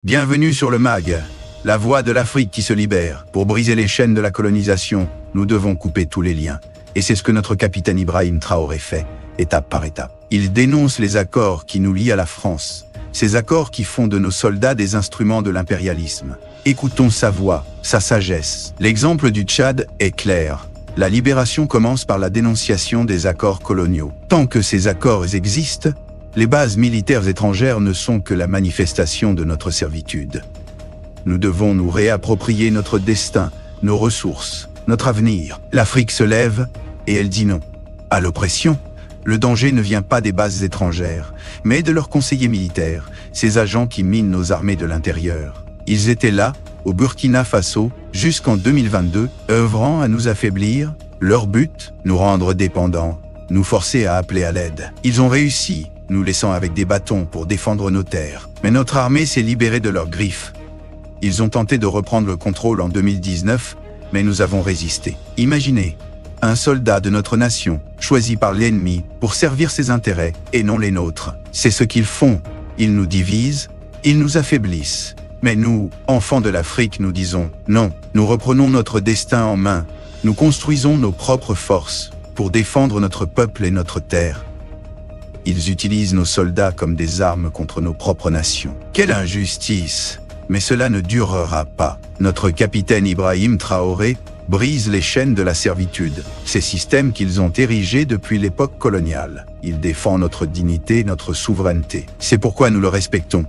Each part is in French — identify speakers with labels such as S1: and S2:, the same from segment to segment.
S1: Bienvenue sur le MAG, la voix de l'Afrique qui se libère. Pour briser les chaînes de la colonisation, nous devons couper tous les liens. Et c'est ce que notre capitaine Ibrahim Traoré fait, étape par étape. Il dénonce les accords qui nous lient à la France, ces accords qui font de nos soldats des instruments de l'impérialisme. Écoutons sa voix, sa sagesse. L'exemple du Tchad est clair. La libération commence par la dénonciation des accords coloniaux. Tant que ces accords existent, les bases militaires étrangères ne sont que la manifestation de notre servitude. Nous devons nous réapproprier notre destin, nos ressources, notre avenir. L'Afrique se lève et elle dit non à l'oppression. Le danger ne vient pas des bases étrangères, mais de leurs conseillers militaires, ces agents qui minent nos armées de l'intérieur. Ils étaient là, au Burkina Faso, jusqu'en 2022, œuvrant à nous affaiblir. Leur but, nous rendre dépendants, nous forcer à appeler à l'aide. Ils ont réussi, nous laissant avec des bâtons pour défendre nos terres. Mais notre armée s'est libérée de leurs griffes. Ils ont tenté de reprendre le contrôle en 2019, mais nous avons résisté. Imaginez, un soldat de notre nation, choisi par l'ennemi pour servir ses intérêts et non les nôtres. C'est ce qu'ils font. Ils nous divisent, ils nous affaiblissent. Mais nous, enfants de l'Afrique, nous disons non. Nous reprenons notre destin en main. Nous construisons nos propres forces pour défendre notre peuple et notre terre. Ils utilisent nos soldats comme des armes contre nos propres nations. Quelle injustice! Mais cela ne durera pas. Notre capitaine Ibrahim Traoré brise les chaînes de la servitude, ces systèmes qu'ils ont érigés depuis l'époque coloniale. Il défend notre dignité, notre souveraineté. C'est pourquoi nous le respectons.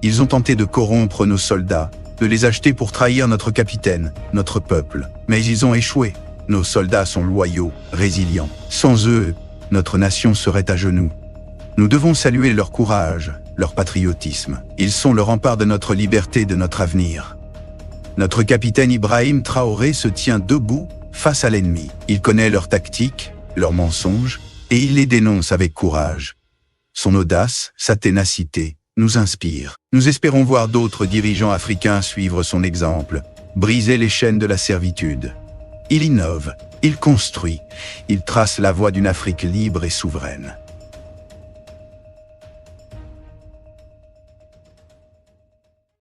S1: Ils ont tenté de corrompre nos soldats, de les acheter pour trahir notre capitaine, notre peuple. Mais ils ont échoué. Nos soldats sont loyaux, résilients. Sans eux, notre nation serait à genoux. Nous devons saluer leur courage, leur patriotisme. Ils sont le rempart de notre liberté, de notre avenir. Notre capitaine Ibrahim Traoré se tient debout face à l'ennemi. Il connaît leurs tactiques, leurs mensonges, et il les dénonce avec courage. Son audace, sa ténacité, nous inspirent. Nous espérons voir d'autres dirigeants africains suivre son exemple, briser les chaînes de la servitude. Il innove, il construit, il trace la voie d'une Afrique libre et souveraine.